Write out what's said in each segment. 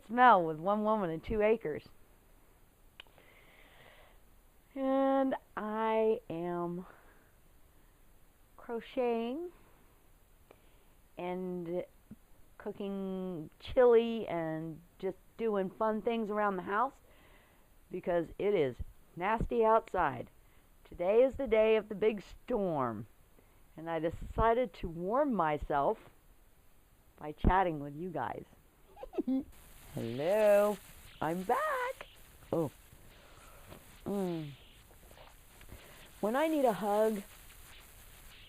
smell with one woman and 2 acres. And I am crocheting and cooking chili and just doing fun things around the house because it is nasty outside. Today is the day of the big storm, and I decided to warm myself by chatting with you guys. Hello, I'm back. Oh. When I need a hug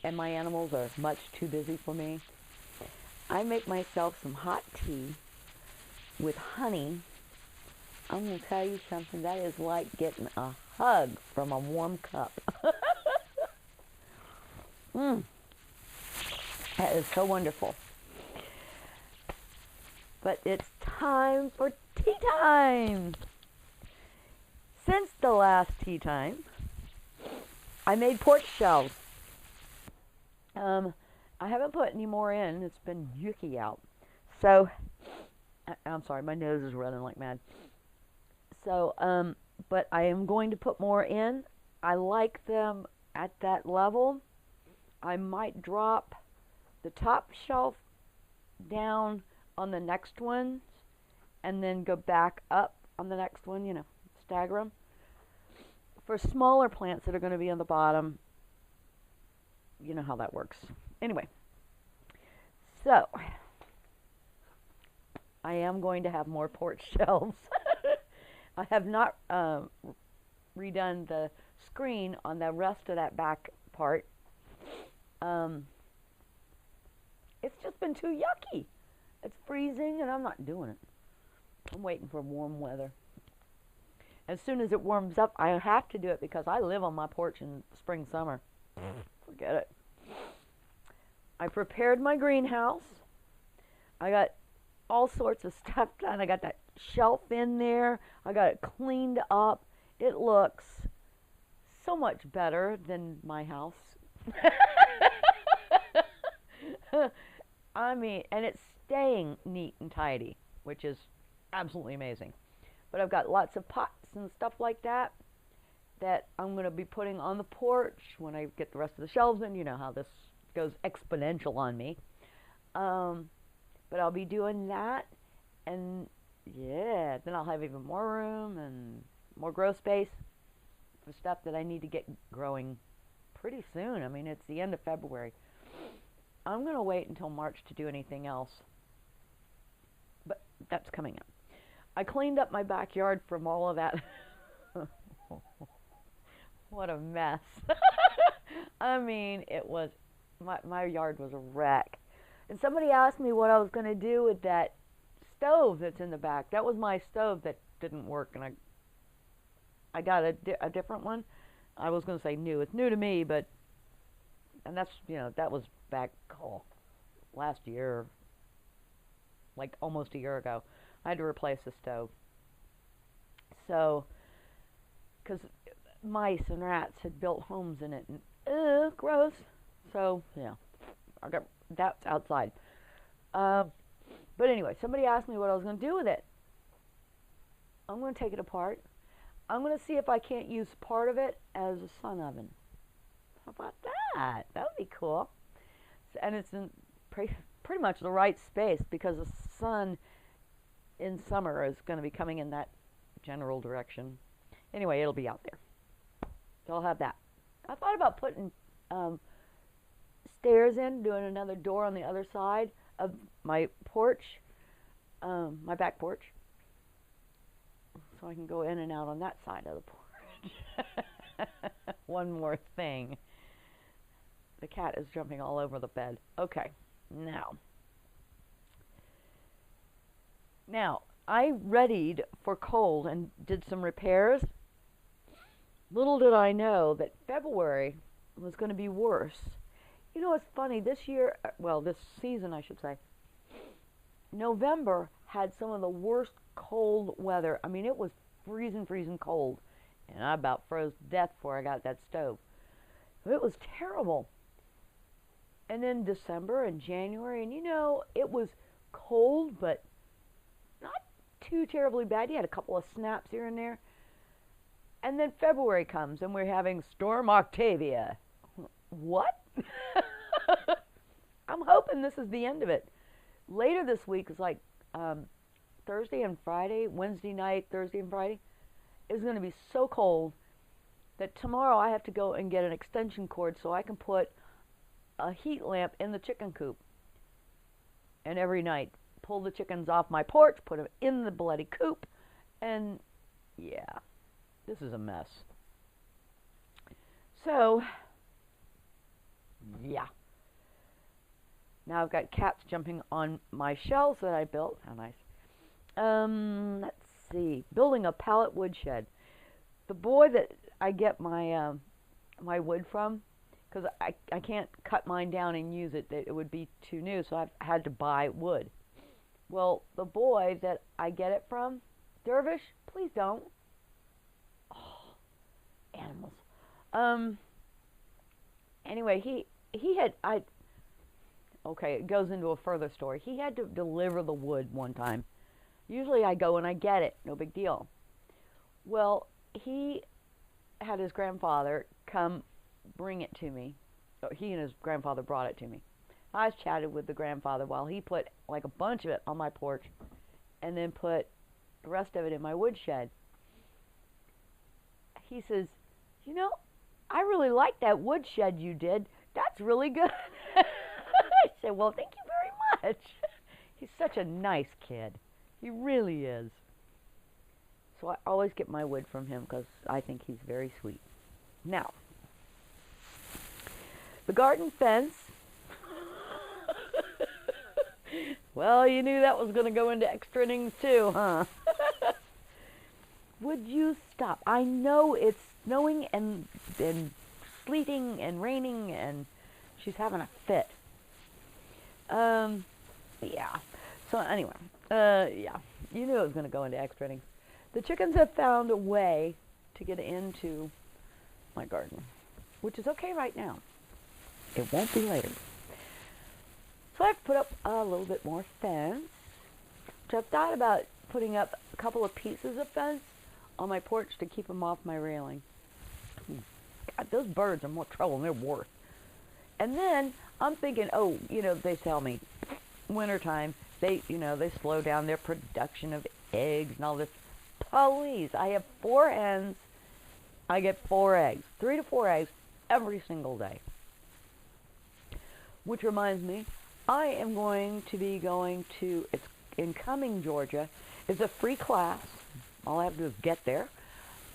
and my animals are much too busy for me, I make myself some hot tea with honey. I'm going to tell you something, that is like getting a hug from a warm cup. That is so wonderful. But it's time for tea time. Since the last tea time, I made porch shelves. I haven't put any more in. It's been yucky out. So, I'm sorry, my nose is running like mad. So, but I am going to put more in. I like them at that level. I might drop the top shelf down on the next one and then go back up on the next one, you know, stagger them. For smaller plants that are going to be on the bottom, you know how that works. Anyway, so I am going to have more porch shelves. I have not redone the screen on the rest of that back part. It's just been too yucky. It's freezing and I'm not doing it. I'm waiting for warm weather. As soon as it warms up, I have to do it because I live on my porch in spring, summer. Forget it. I prepared my greenhouse. I got all sorts of stuff done. I got that shelf in there. I got it cleaned up. It looks so much better than my house. I mean, and it's staying neat and tidy, which is absolutely amazing. But I've got lots of pots and stuff like that that I'm going to be putting on the porch when I get the rest of the shelves in. You know how this goes exponential on me. But I'll be doing that, and yeah, then I'll have even more room and more grow space for stuff that I need to get growing pretty soon. I mean, it's the end of February. I'm going to wait until March to do anything else, but that's coming up. I cleaned up my backyard from all of that. What a mess. I mean, it was, my yard was a wreck. And somebody asked me what I was going to do with that stove that's in the back. That was my stove that didn't work, and I got a different one. I was going to say new. It's new to me, but, and that's, you know, that was back last year, like almost a year ago. I had to replace the stove. So, because mice and rats had built homes in it, and gross. So, yeah, I got that's outside. But anyway, somebody asked me what I was going to do with it. I'm going to take it apart. I'm going to see if I can't use part of it as a sun oven. How about that? That would be cool. And it's in pretty much the right space because the sun in summer is going to be coming in that general direction. Anyway, it'll be out there. So I'll have that. I thought about putting stairs in, doing another door on the other side of my porch, my back porch, so I can go in and out on that side of the porch. One more thing. The cat is jumping all over the bed. Okay, Now, I readied for cold and did some repairs. Little did I know that February was going to be worse. You know, it's funny, this year, well, this season, I should say, November had some of the worst cold weather. I mean, it was freezing cold, and I about froze to death before I got that stove. It was terrible. And then December and January, and you know, it was cold, but not too terribly bad. He had a couple of snaps here and there. And then February comes, and we're having Storm Octavia. What? I'm hoping this is the end of it. Later this week is like Thursday and Friday, Wednesday night, Thursday and Friday. It's going to be so cold that tomorrow I have to go and get an extension cord so I can put a heat lamp in the chicken coop. And every night, pull the chickens off my porch, put them in the bloody coop, and yeah, this is a mess. So, yeah. Now I've got cats jumping on my shelves that I built. How nice. Let's see. Building a pallet woodshed. The boy that I get my my wood from, because I can't cut mine down and use it. It would be too new, so I've had to buy wood. Well, the boy that I get it from, Dervish, please don't. Oh, animals. Anyway, he had, okay, it goes into a further story. He had to deliver the wood one time. Usually I go and I get it, no big deal. Well, he had his grandfather come bring it to me. He and his grandfather brought it to me. I chatted with the grandfather while he put like a bunch of it on my porch and then put the rest of it in my woodshed. He says, you know, I really like that woodshed you did. That's really good. I said, well, thank you very much. He's such a nice kid. He really is. So I always get my wood from him because I think he's very sweet. Now, the garden fence. Well, you knew that was going to go into extra innings too, huh? Would you stop? I know it's snowing and sleeting and raining and she's having a fit. Yeah. So anyway, yeah, you knew it was going to go into extra innings. The chickens have found a way to get into my garden, which is okay right now. It won't be later. So I've put up a little bit more fence, which I've thought about putting up a couple of pieces of fence on my porch to keep them off my railing. God, those birds are more trouble than they're worth. And then I'm thinking, oh, you know, they tell me wintertime, they slow down their production of eggs and all this. Please, I have 4 hens. I get 4 eggs, 3 to 4 eggs every single day. Which reminds me, I am going to be going to, it's in Cumming, Georgia. It's a free class. All I have to do is get there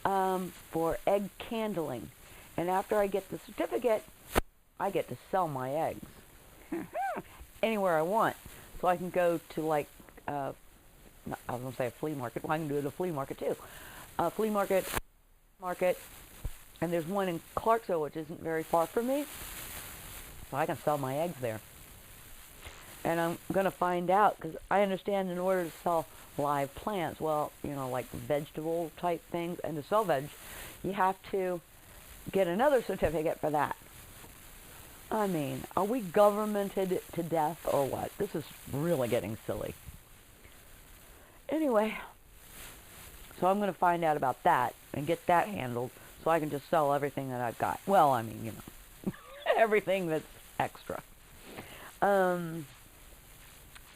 for egg candling. And after I get the certificate, I get to sell my eggs anywhere I want. So I can go to like, I was going to say a flea market. Well, I can do it at a flea market too. A flea market, and there's one in Clarksville, which isn't very far from me. So I can sell my eggs there. And I'm going to find out, because I understand in order to sell live plants, well, you know, like vegetable type things, and to sell veg, you have to get another certificate for that. I mean, are we governmented to death or what? This is really getting silly. Anyway, so I'm going to find out about that and get that handled so I can just sell everything that I've got. Well, I mean, you know, everything that's extra.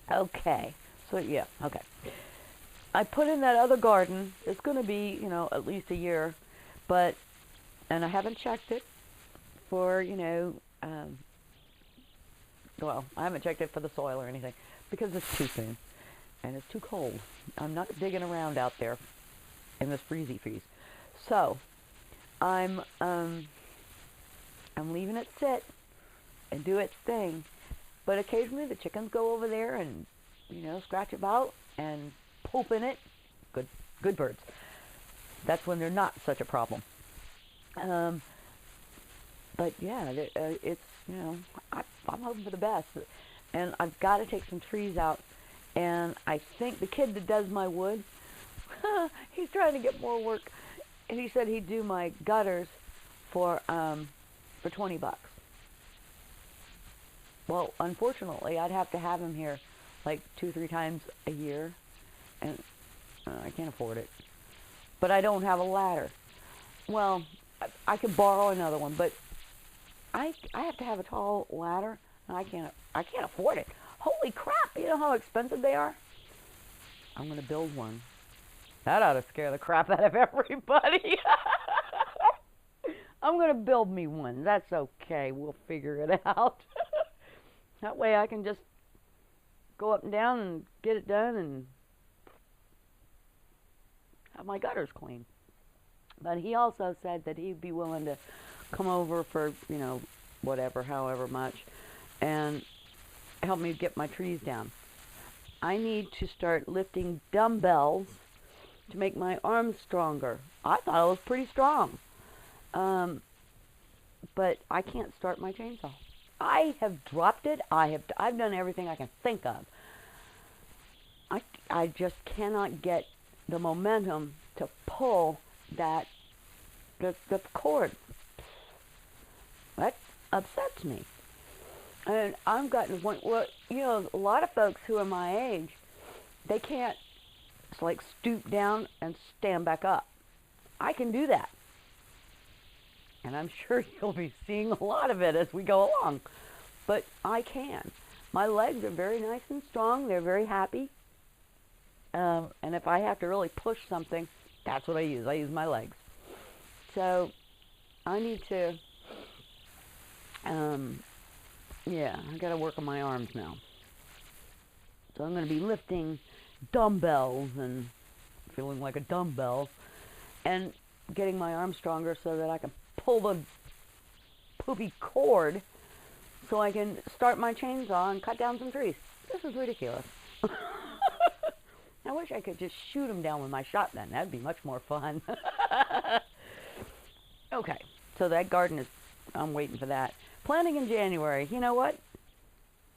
Okay, so yeah, okay. I put in that other garden. It's going to be, you know, at least a year, but, and I haven't checked it for, you know, well, I haven't checked it for the soil or anything because it's too soon and it's too cold. I'm not digging around out there in this freezy freeze. So I'm leaving it sit and do its thing. But occasionally the chickens go over there and, you know, scratch about and poop in it. Good birds. That's when they're not such a problem. But yeah, it's, you know, I'm hoping for the best. And I've got to take some trees out. And I think the kid that does my wood, he's trying to get more work. And he said he'd do my gutters for $20. Well, unfortunately, I'd have to have him here like 2-3 times a year. And I can't afford it. But I don't have a ladder. Well, I could borrow another one, but I have to have a tall ladder, and I can't afford it. Holy crap, you know how expensive they are? I'm going to build one. That ought to scare the crap out of everybody. I'm going to build me one. That's okay. We'll figure it out. That way I can just go up and down and get it done and have my gutters clean. But he also said that he'd be willing to come over for, you know, whatever, however much, and help me get my trees down. I need to start lifting dumbbells to make my arms stronger. I thought I was pretty strong. But I can't start my chainsaw. I have dropped it. I've done everything I can think of. I just cannot get the momentum to pull the cord. That upsets me. And I've gotten to the point where, you know, a lot of folks who are my age, they can't, it's like stoop down and stand back up. I can do that. And I'm sure you'll be seeing a lot of it as we go along. But I can. My legs are very nice and strong. They're very happy. And if I have to really push something, that's what I use. I use my legs. So I need to, yeah, I got to work on my arms now. So I'm going to be lifting dumbbells and feeling like a dumbbell and getting my arms stronger so that I can pull the poopy cord so I can start my chainsaw and cut down some trees. This is ridiculous. I wish I could just shoot them down with my shotgun. That'd be much more fun. Okay, so that garden is, I'm waiting for that. Planting in January. You know what?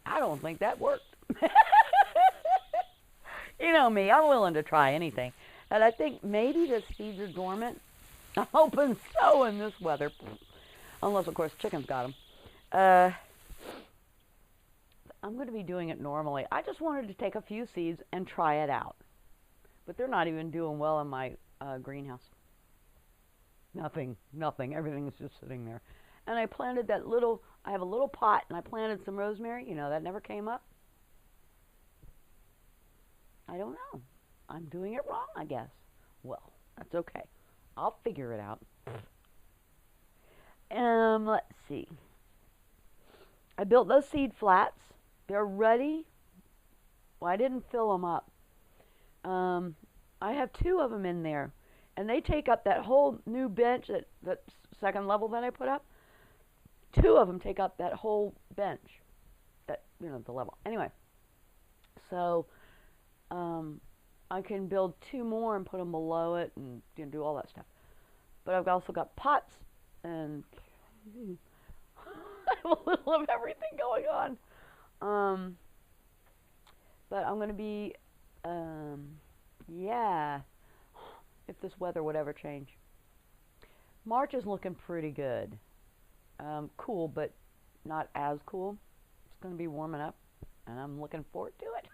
I don't think that worked. You know me, I'm willing to try anything. And I think maybe the seeds are dormant. I'm hoping so in this weather. Unless, of course, chickens got them. I'm going to be doing it normally. I just wanted to take a few seeds and try it out. But they're not even doing well in my greenhouse. Nothing. Everything is just sitting there. And I planted that little, I have a little pot, and I planted some rosemary. You know, that never came up. I don't know. I'm doing it wrong, I guess. Well, that's okay. I'll figure it out. Let's see. I built those seed flats. They're ready. Well, I didn't fill them up. I have 2 of them in there. And they take up that whole new bench, that second level that I put up. 2 of them take up that whole bench. That, you know, the level. Anyway. So, I can build 2 more and put them below it and, you know, do all that stuff. But I've also got pots and I have a little of everything going on. But I'm going to be, yeah, if this weather would ever change. March is looking pretty good. Cool, but not as cool. It's going to be warming up, and I'm looking forward to it.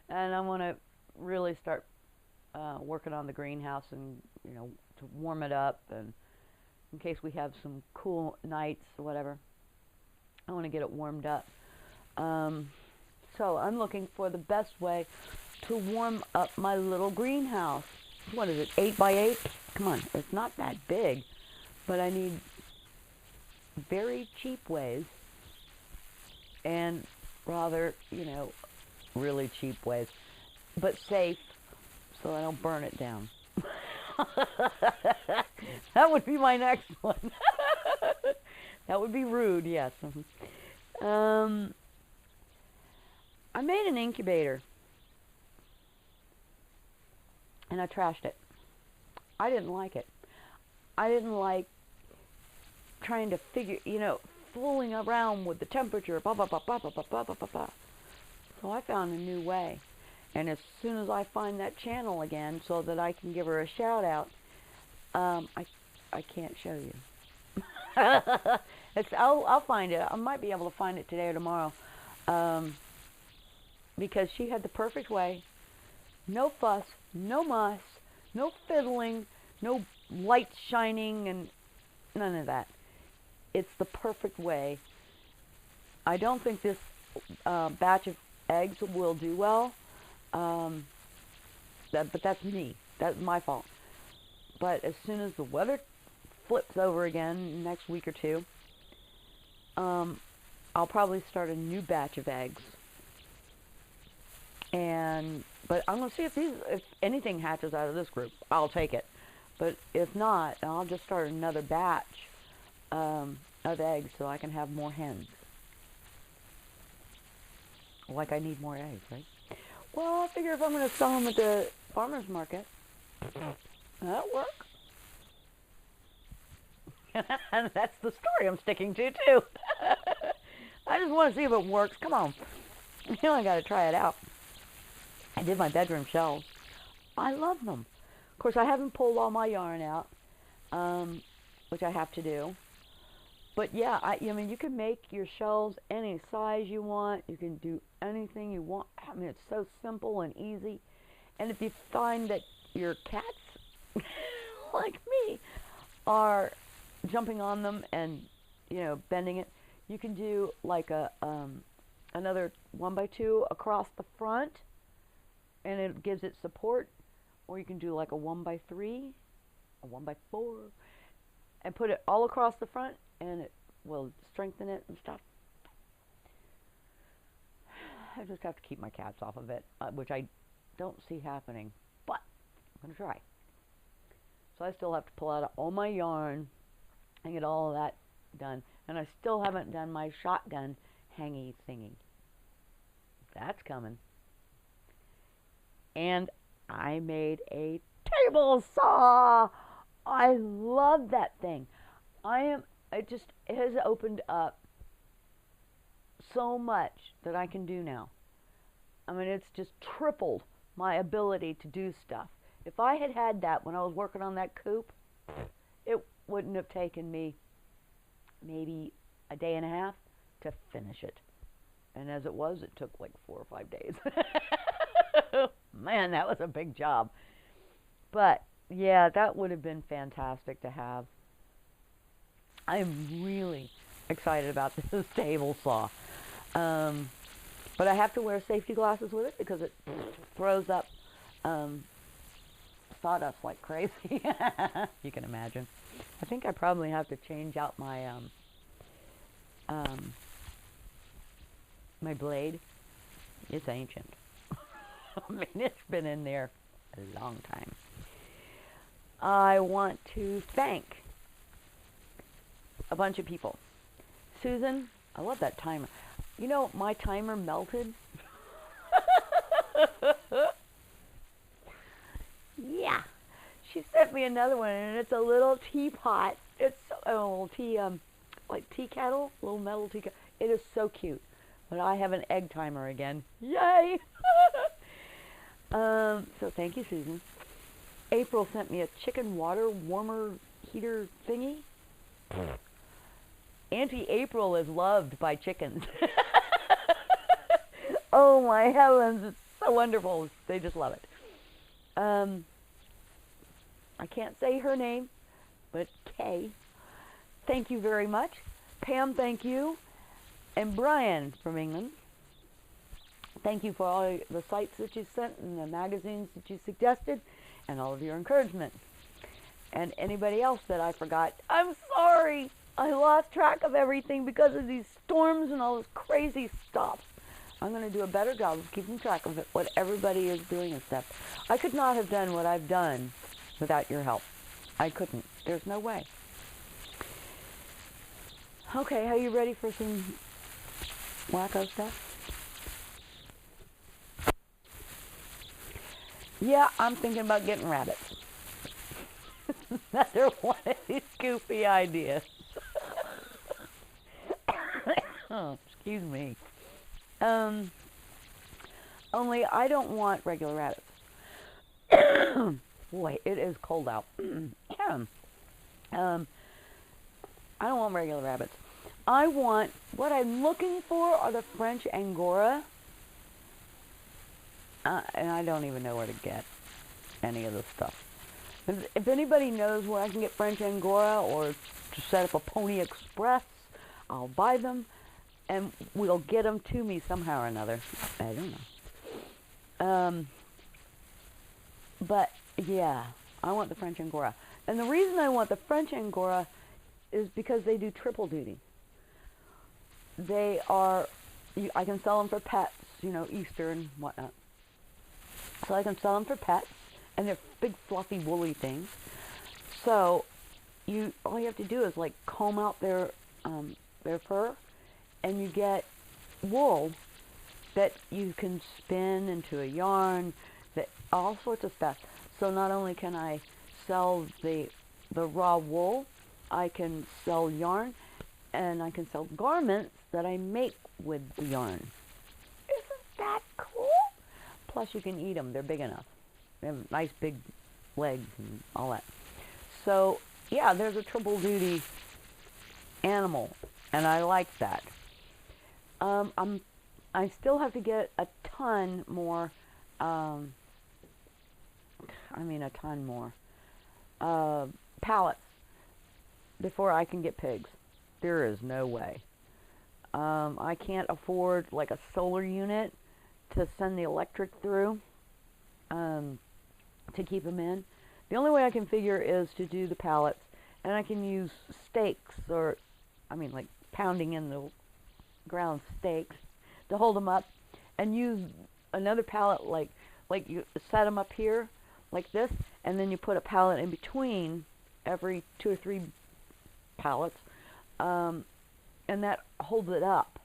And I want to really start working on the greenhouse and, you know, to warm it up, and in case we have some cool nights or whatever, I want to get it warmed up. So I'm looking for the best way to warm up my little greenhouse. What is it, 8 by 8? Come on, it's not that big, but I need very cheap ways and rather, you know, really cheap ways, but safe so I don't burn it down. That would be my next one. That would be rude, yes. I made an incubator, and I trashed it. I didn't like it. I didn't like trying to figure, you know, fooling around with the temperature, blah, blah, blah, blah, blah, blah, blah, blah, blah, blah. So I found a new way. And as soon as I find that channel again so that I can give her a shout out, I can't show you. I'll find it. I might be able to find it today or tomorrow. Because she had the perfect way. No fuss, no muss, no fiddling, no lights shining, and none of that. It's the perfect way. I don't think this batch of eggs will do well, but that's me. That's my fault. But as soon as the weather flips over again next week or two, I'll probably start a new batch of eggs. But I'm gonna see if anything hatches out of this group. I'll take it. But if not, I'll just start another batch of eggs so I can have more hens. Like I need more eggs, right? Well, I figure if I'm gonna sell them at the farmer's market, that'll work. And that's the story I'm sticking to, too. I just want to see if it works. Come on. You know, I got to try it out. I did my bedroom shelves. I love them. Of course, I haven't pulled all my yarn out, which I have to do. But yeah, I mean, you can make your shelves any size you want. You can do anything you want. I mean, it's so simple and easy. And if you find that your cats, like me, are jumping on them and, you know, bending it, you can do like a another 1x2 across the front, and it gives it support. Or you can do like a 1x3, a 1x4, and put it all across the front, and it will strengthen it and stuff. I just have to keep my cats off of it, which I don't see happening, but I'm going to try. So I still have to pull out all my yarn and get all of that done. And I still haven't done my shotgun hangy thingy. That's coming. And I made a table saw. I love that thing. It has opened up so much that I can do now. I mean, it's just tripled my ability to do stuff. If I had had that when I was working on that coop, it wouldn't have taken me maybe a day and a half to finish it. And as it was, it took like 4 or 5 days. Man, that was a big job. But yeah, that would have been fantastic to have. I'm really excited about this table saw. But I have to wear safety glasses with it because it throws up sawdust like crazy. You can imagine. I think I probably have to change out my my blade. It's ancient. I mean, it's been in there a long time. I want to thank a bunch of people. Susan, I love that timer. You know, my timer melted. Yeah. She sent me another one, and it's a little teapot. It's a little like tea kettle, little metal tea kettle. It is so cute. But I have an egg timer again. Yay! So thank you, Susan. April sent me a chicken water warmer heater thingy. Auntie April is loved by chickens. Oh my heavens, it's so wonderful. They just love it. I can't say her name, but Kay, thank you very much. Pam, thank you. And Brian from England, thank you for all the sites that you sent and the magazines that you suggested and all of your encouragement. And anybody else that I forgot, I'm sorry. I lost track of everything because of these storms and all this crazy stuff. I'm going to do a better job of keeping track of it, what everybody is doing and stuff. I could not have done what I've done without your help. I couldn't. There's no way. Okay, are you ready for some wacko stuff? Yeah, I'm thinking about getting rabbits. Another one of these goofy ideas. Oh, excuse me. Only I don't want regular rabbits. Boy, it is cold out. I don't want regular rabbits. I want, what I'm looking for are the French Angora. And I don't even know where to get any of this stuff. If anybody knows where I can get French Angora or to set up a Pony Express, I'll buy them and we'll get them to me somehow or another. I don't know. But yeah, I want the French Angora. And the reason I want the French Angora is because they do triple duty. They are, I can sell them for pets, you know, Easter and whatnot. So I can sell them for pets, and they're big fluffy woolly things. So all you have to do is like comb out their fur, and you get wool that you can spin into a yarn, that all sorts of stuff. So not only can I sell the raw wool, I can sell yarn, and I can sell garments that I make with the yarn. Isn't that cool? Plus you can eat them. They're big enough. They have nice big legs and all that. So yeah, there's a triple duty animal, and I like that. I still have to get a ton more. A ton more pallets before I can get pigs. There is no way. I can't afford like a solar unit to send the electric through to keep them in. The only way I can figure is to do the pallets, and I can use stakes, or like pounding in the ground stakes to hold them up, and use another pallet like you set them up here like this, and then you put a pallet in between every 2 or 3 pallets, and that holds it up.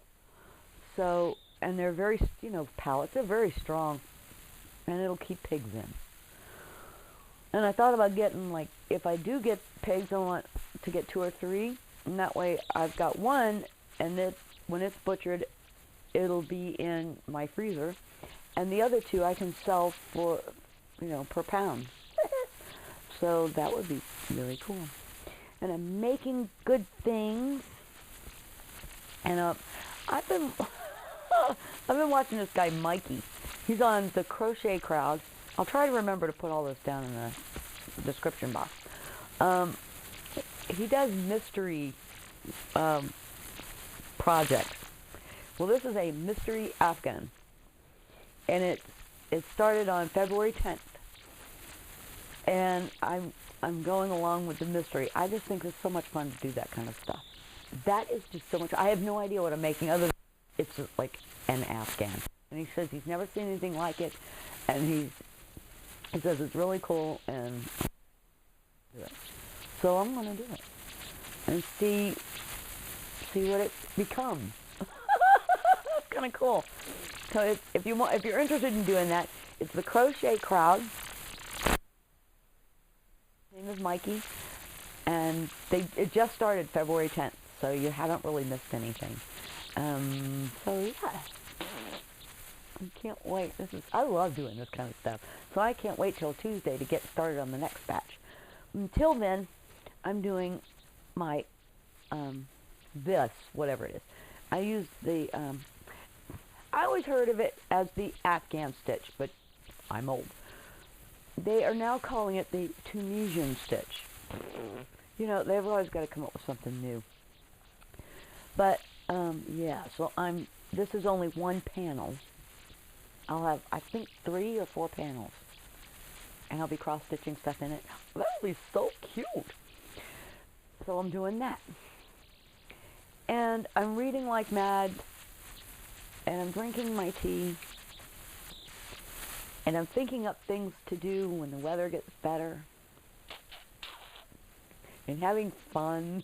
So, and they're very, pallets, they're very strong, and it'll keep pigs in. And I thought about getting, like, if I do get pigs, I want to get 2 or 3, and that way I've got one, and when it's butchered, it'll be in my freezer, and the other 2 I can sell for, per pound. So that would be really cool. And I'm making good things, and I've been watching this guy Mikey. He's on the Crochet Crowd. I'll try to remember to put all this down in the description box. He does mystery projects. Well, this is a mystery Afghan, and it started on February 10th, and I'm going along with the mystery. I just think it's so much fun to do that kind of stuff. That is just so much. I have no idea what I'm making other than it's just like an Afghan. And he says he's never seen anything like it, and he says it's really cool, and so I'm going to do it and see what it becomes. It's kind of cool. So if you're interested in doing that, it's the Crochet Crowd. His name is Mikey, and it just started February 10th, so you haven't really missed anything. So yeah, I can't wait. I love doing this kind of stuff, so I can't wait till Tuesday to get started on the next batch. Until then, I'm doing my whatever it is. I use the I always heard of it as the Afghan stitch, but I'm old. They are now calling it the Tunisian stitch. They've always got to come up with something new. But yeah, so this is only one panel. I'll have, I think, 3 or 4 panels, and I'll be cross-stitching stuff in it. That'll be so cute. So I'm doing that. And I'm reading like mad, and I'm drinking my tea, and I'm thinking up things to do when the weather gets better, and having fun.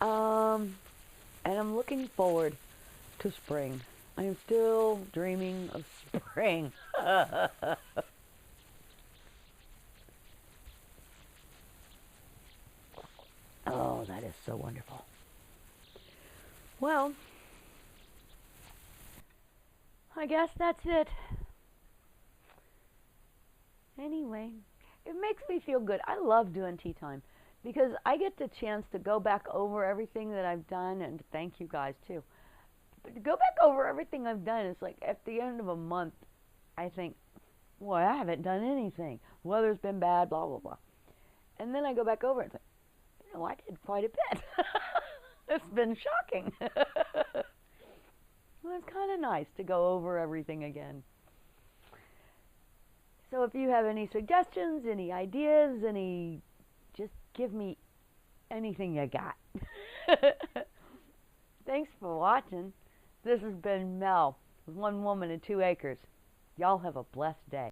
And I'm looking forward to spring. I am still dreaming of spring. Oh, that is so wonderful. Well, I guess that's it. Anyway, it makes me feel good. I love doing tea time because I get the chance to go back over everything that I've done, and thank you guys too. go back over everything I've done. It's like at the end of a month, I think, boy, I haven't done anything. Weather's been bad, blah, blah, blah. And then I go back over and think, I did quite a bit. It's been shocking. Well, it's kind of nice to go over everything again. So if you have any suggestions, any ideas, just give me anything you got. Thanks for watching. This has been Mel with One Woman and 2 Acres. Y'all have a blessed day.